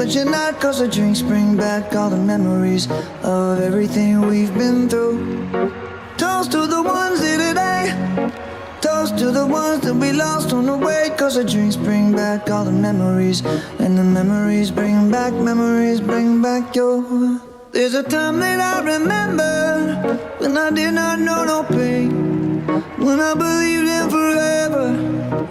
but you're not. Cause the drinks bring back all the memories of everything we've been through. Toast to the ones here today. Toast to the ones that we lost on the way. Cause the drinks bring back all the memories, and the memories bring back your. There's a time that I remember when I did not know no pain, when I believed in forever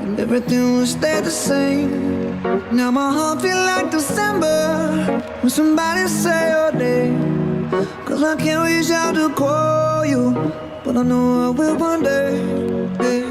and everything would stay the same. Now my heart feel like December when somebody say your name. Cause I can't reach out to call you, but I know I will one day. Yeah.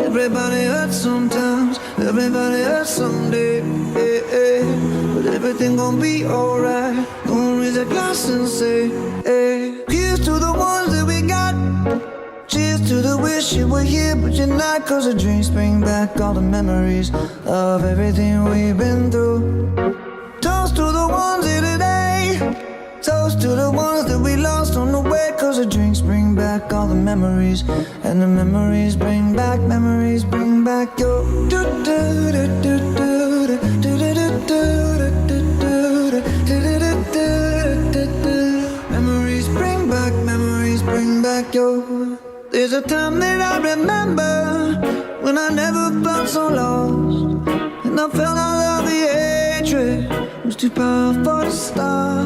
Everybody hurts sometimes, everybody hurts someday. Yeah, yeah. But everything gon' be alright. Gonna raise a glass and say, hey. Here's to the ones that we got. Cheers to the wish you were here, but you're not. Cause the drinks bring back all the memories of everything we've been through. Toast to the ones here today. Toast to the ones that we lost on the way. Cause the drinks bring back all the memories, and the memories bring back your. Memories bring back your. There's a time that I remember when I never felt so lost, and I felt all of the hatred was too powerful to stop.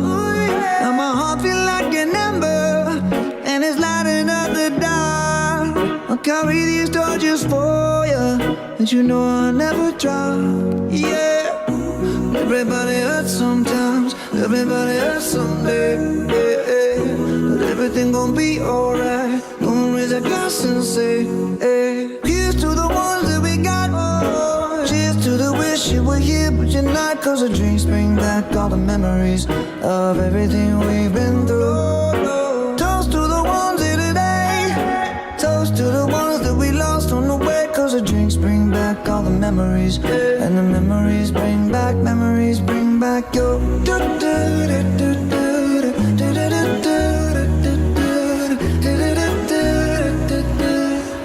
Now my heart feel like an ember, and it's lighting up the dark. I'll carry these torches for you, and you know I'll never drop. Yeah. Everybody hurts sometimes, everybody hurts someday. Yeah, yeah. But everything gon' be alright. Gonna raise a glass and say, hey. Here's to the ones that we got. Oh, cheers to the wish you were here, but you're not. Cause the drinks bring back all the memories of everything we've been through. Toast to the ones here today. Toast to the ones that we lost on the way. Cause the drinks bring back all the memories, and the memories bring back your. Memories bring back your.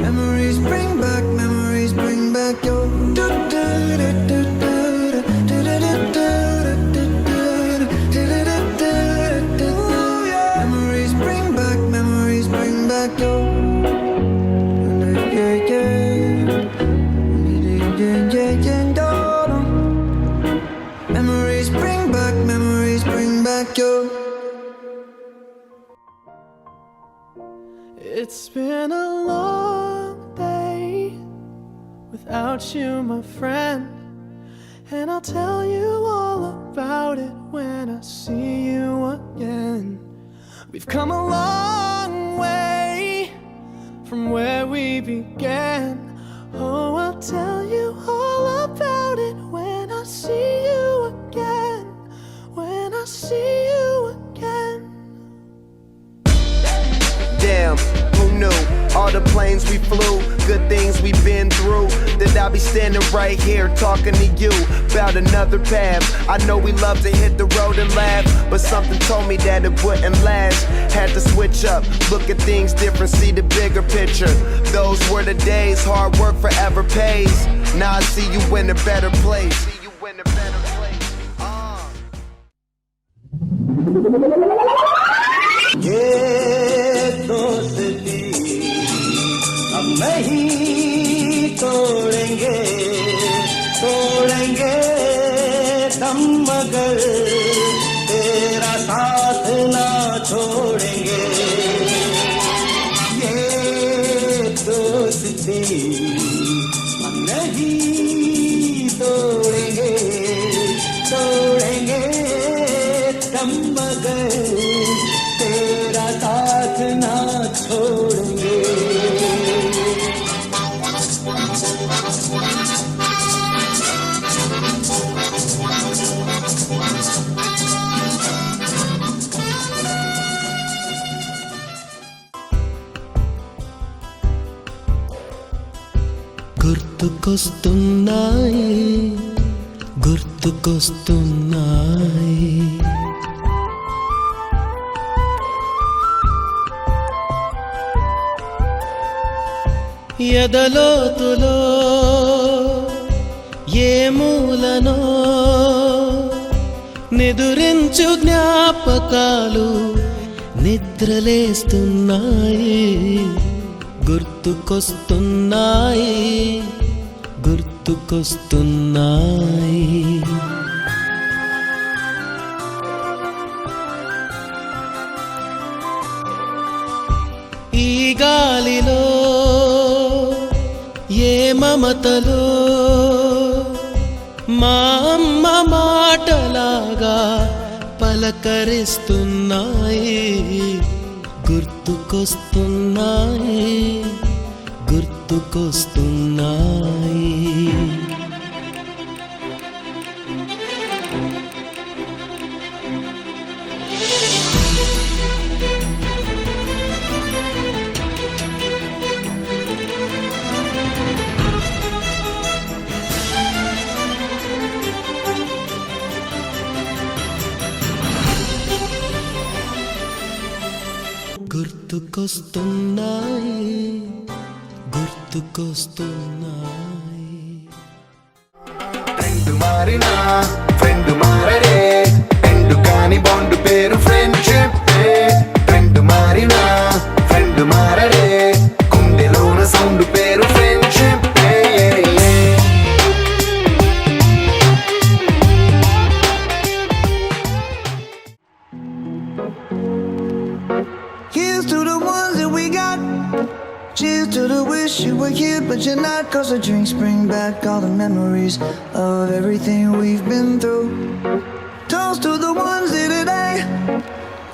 Memories bring back your. Memories bring back your. It's been a long day without you, my friend, and I'll tell you all about it when I see you again. We've come a long way from where we began. Oh, I'll tell you all about it when I see you again. When I see you again. Damn, who knew? All the planes we flew, good things we've been through, that I'll be standing right here talking to you about another path. I know we love to hit the road and laugh, but something told me that it wouldn't last. Had to switch up, look at things different, see the bigger picture. Those were the days, hard work forever pays. Now I see you in a better place. See you in a better place. ये दोस्ती हम नहीं तोड़ेंगे, तोड़ेंगे दम मगर तेरा साथ ना छोड़ेंगे। ये दोस्ती हम नहीं तोड़ेंगे, तोड़ेंगे दम मगर तेरा साथ ना छोड़ेंगे। గుర్తుకొస్తున్నాయి, గుర్తుకొస్తున్నాయి ఎదలోతులో ఏ మూలనో నిదురించు జ్ఞాపకాలు నిద్రలేస్తున్నాయి, గుర్తుకొస్తున్నాయి, గుర్తుకొస్తున్నాయి. ఈ గాలిలో ఏ మమతలో మా అమ్మ మాటలాగా పలకరిస్తున్నాయి, గుర్తుకొస్తున్నాయి, గుర్తుకొస్తున్నాయి. గుర్తుకొస్తున్నాయి, గుర్తుకొస్తున్నాయి. ట్రెండ్ మారినా ఫ్రెండ్ మారడే, ఎండు కాని బాండ్ పేరు ఫ్రెండ్షిప్. ట్రెండ్ మారినా ఫ్రెండ్ మారడే, గుండెలోన సౌండ్ పేరు friendship. Here's to the ones that we got. Cheers to the wish you were here, but you're not. 'Cause the drinks bring back all the memories of everything we've been through. Toast to the ones here today.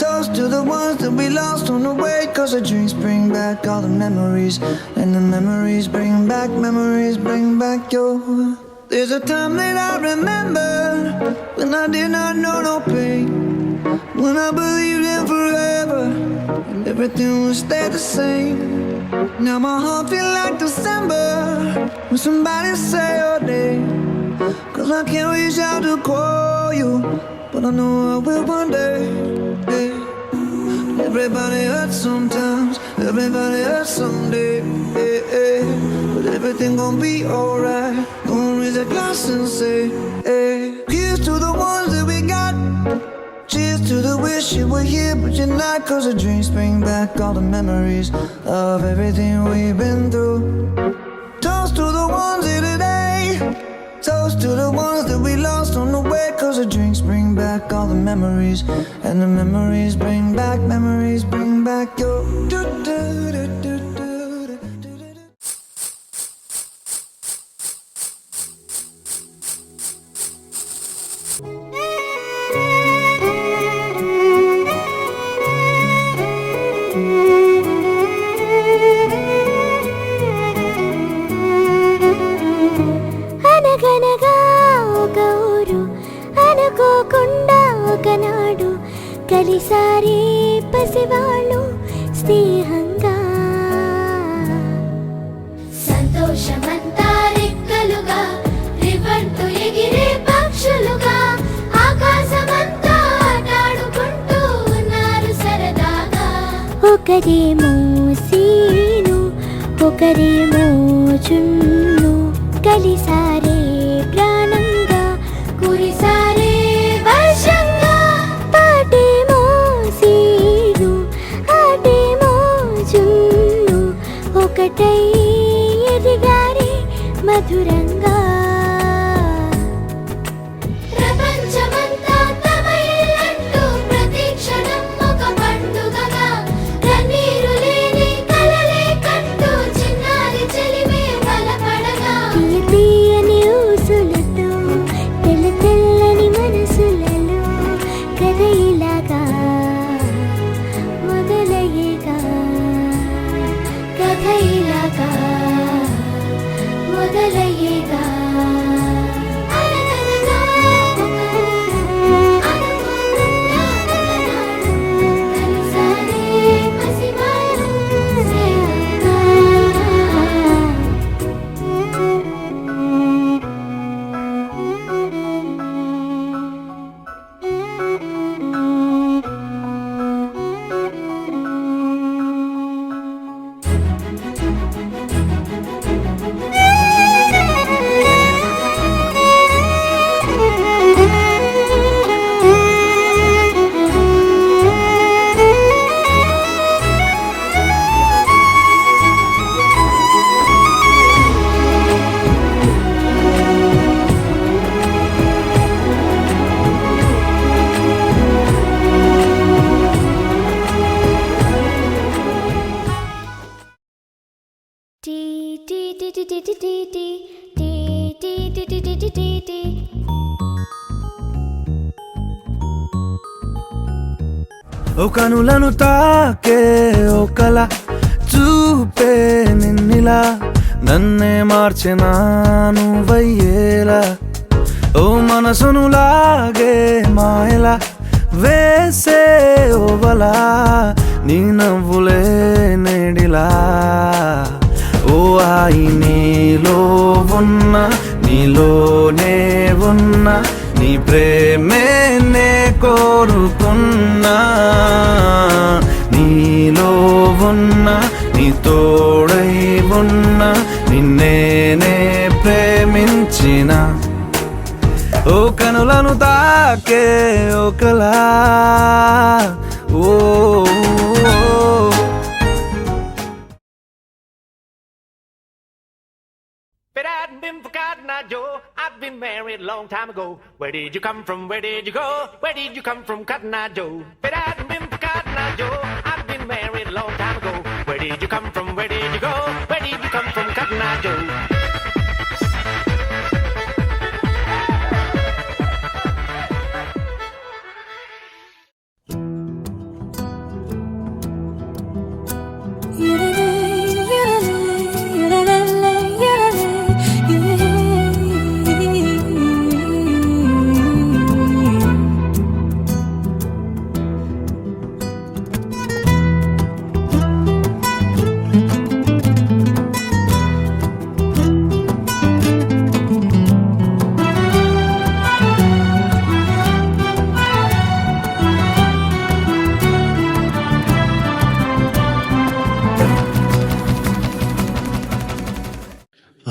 Toast to the ones that we lost on the way. 'Cause the drinks bring back all the memories, and the memories bring back your. There's a time that I remember when I did not know no pain, when I believed in forever and everything would stay the same. Now my heart feel like December when somebody say your name. 'Cause I can't reach out to call you, but I know I will one day. Hey. Everybody hurts sometimes, everybody hurts someday. Hey, hey. But everything gon' be alright. Gonna raise a glass and say, hey. Here's to the ones that we got. Cheers to the wish you were here, but you're not. 'Cause the drinks bring back all the memories of everything we've been through. Toast to the ones here today. Toast to the ones that we lost on the way. 'Cause the drinks bring back all the memories, and the memories bring back your. అనగనగా ఒక ఊరు, అనుకోకుండా ఒకనాడు కలిసారి పసివాళ్ళు స్నేహంగా. సంతోషమంతా రెక్కలుగా రివ్వంటూ ఎగిరే పక్షులుగా, ఆకాశమంతా ఆటాడుకుంటూ ఉన్నారు సరదాగా. ఒకరేమో సీను, ఒకరేమో చున్ను, కలిసారే ప్రాణంగా, కురిసారే వర్షంగా. పాటేమో సీను, ఆటేమో చున్ను, ఒకటై ఎదిగారే మధురంగా. ప్రపంచమంతా తమ ఇల్లంటూ ప్రతి క్షణం ఒక పండుగగా, కన్నీరు లేని కలలే కంటూ చిన్నారి చెలిమే బలపడగా. తీయని ఓ కనులను తాకే ఓ కల చూపే నిన్నిలా నన్నే మార్చెనా నువ్వయ్యేలా ఓ మనసును లాగే మాయలా వేసే ఓవలా నీ నవ్వులే నేడిలా ఓ ఆయి నీలో ఉన్న నీలోనే ఉన్న నీ ప్రేమే నే కోరుకున్నా నీలో ఉన్న నీ తోడై ఉన్న నిన్నేనే ప్రేమించిన ఓ కనులను తాకే ఓ కలా ఓ But I hadn't been forgotten, I Joe. I've been married a long time ago. Where did you come from? Where did you go? Where did you come from, Cotton Eye Joe? But I hadn't been forgotten, I Joe. I've been married a long time ago. Where did you come from? Where did you go? Where did you come from, Cotton Eye Joe?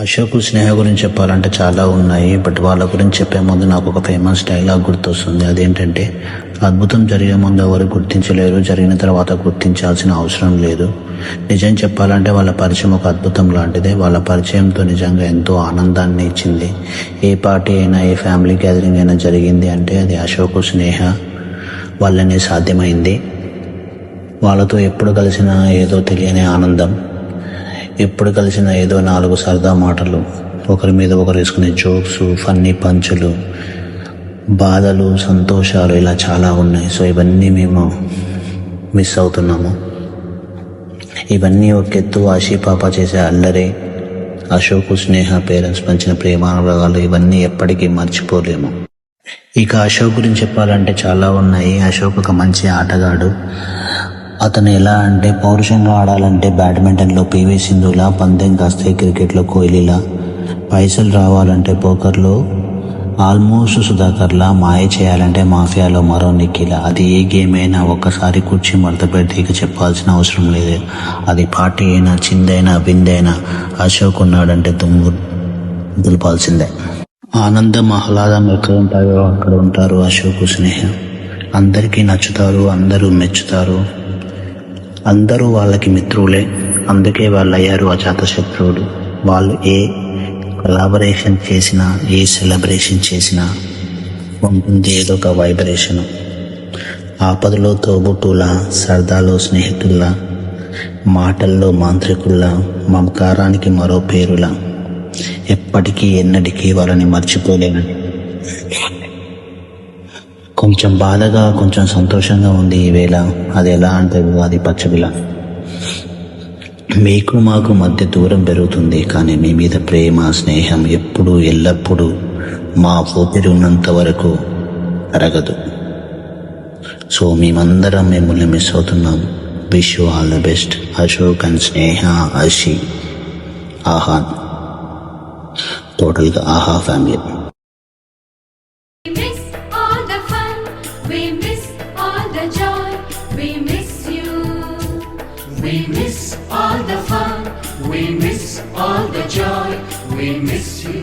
Ashok స్నేహ గురించి చెప్పాలంటే చాలా ఉన్నాయి. But వాళ్ళ గురించి చెప్పే ముందు నాకు ఒక ఫేమస్ డైలాగ్ గుర్తొస్తుంది. అదేంటంటే, అద్భుతం జరిగే ముందు ఎవరు గుర్తించలేరు, జరిగిన తర్వాత గుర్తించాల్సిన అవసరం లేదు. నిజం చెప్పాలంటే వాళ్ళ పరిచయం ఒక అద్భుతం లాంటిదే. వాళ్ళ పరిచయంతో నిజంగా ఎంతో ఆనందాన్ని ఇచ్చింది. ఏ పార్టీ అయినా, ఏ ఫ్యామిలీ గ్యాదరింగ్ అయినా జరిగింది అంటే అది అశోక్ స్నేహ వల్లనే సాధ్యమైంది. వాళ్ళతో ఎప్పుడు కలిసినా ఏదో తెలియని ఆనందం, ఎప్పుడు కలిసిన ఏదో 4 సరదా మాటలు, ఒకరి మీద ఒకరు వేసుకునే జోక్స్, ఫన్నీ పంచులు, బాధలు, సంతోషాలు, ఇలా చాలా ఉన్నాయి. సో ఇవన్నీ మేము మిస్ అవుతున్నాము. ఇవన్నీ ఒక ఎత్తు, ఆశీ పాప చేసే అల్లరి, అశోక్ స్నేహ పేరెంట్స్ పంచిన ప్రేమానురాగాలు, ఇవన్నీ ఎప్పటికీ మర్చిపోలేము. ఇక అశోక్ గురించి చెప్పాలంటే చాలా ఉన్నాయి. అశోక్ ఒక మంచి ఆటగాడు. అతను ఎలా అంటే, పౌరుషంగా ఆడాలంటే బ్యాడ్మింటన్లో పివి సింధులా, పందెం కాస్తే క్రికెట్లో కోహ్లీలా, పైసలు రావాలంటే పోకర్లో ఆల్మోస్ట్ సుధాకర్లా, మాయ చేయాలంటే మాఫియాలో మరో నిఖిలా. అది ఏ గేమ్ అయినా ఒక్కసారి కూర్చి మడత పెడితే ఇక చెప్పాల్సిన అవసరం లేదు. అది పార్టీ అయినా, చిందైనా, విందైనా అశోక్ ఉన్నాడంటే దులపాల్సిందే. ఆనందం, ఆహ్లాదం ఎక్కడ ఉంటాయో అక్కడ ఉంటారు అశోక్ స్నేహ. అందరికీ నచ్చుతారు, అందరూ మెచ్చుతారు, అందరూ వాళ్ళకి మిత్రులే. అందుకే వాళ్ళు అయ్యారు అజాతశత్రువులు. వాళ్ళు ఏ కొలాబరేషన్ చేసినా, ఏ సెలబ్రేషన్ చేసినా ఉంటుంది ఏదో ఒక వైబ్రేషన్. ఆపదలో తోబుట్టులా, సరదాలో స్నేహితుల్లా, మాటల్లో మాంత్రికుల్లా, మమకారానికి మరో పేరులా, ఎప్పటికీ ఎన్నటికీ వాళ్ళని మర్చిపోలేనని. కొంచెం బాధగా, కొంచెం సంతోషంగా ఉంది ఈవేళ. అది ఎలా అంటే అది పచ్చబిల. మీకు మాకు మధ్య దూరం పెరుగుతుంది, కానీ మీ మీద ప్రేమ, స్నేహం ఎప్పుడూ ఎల్లప్పుడూ మా ఊపిరి ఉన్నంత వరకు తరగదు. సో మేమందరం మిమ్మల్ని మిస్ అవుతున్నాం. Wish you all the best. Ashok and Sneha, Ashi, Aahan, టోటల్గా ఆహా family. We miss all the fun, we miss all the joy, we miss you. We miss all the fun, we miss all the joy, we miss you.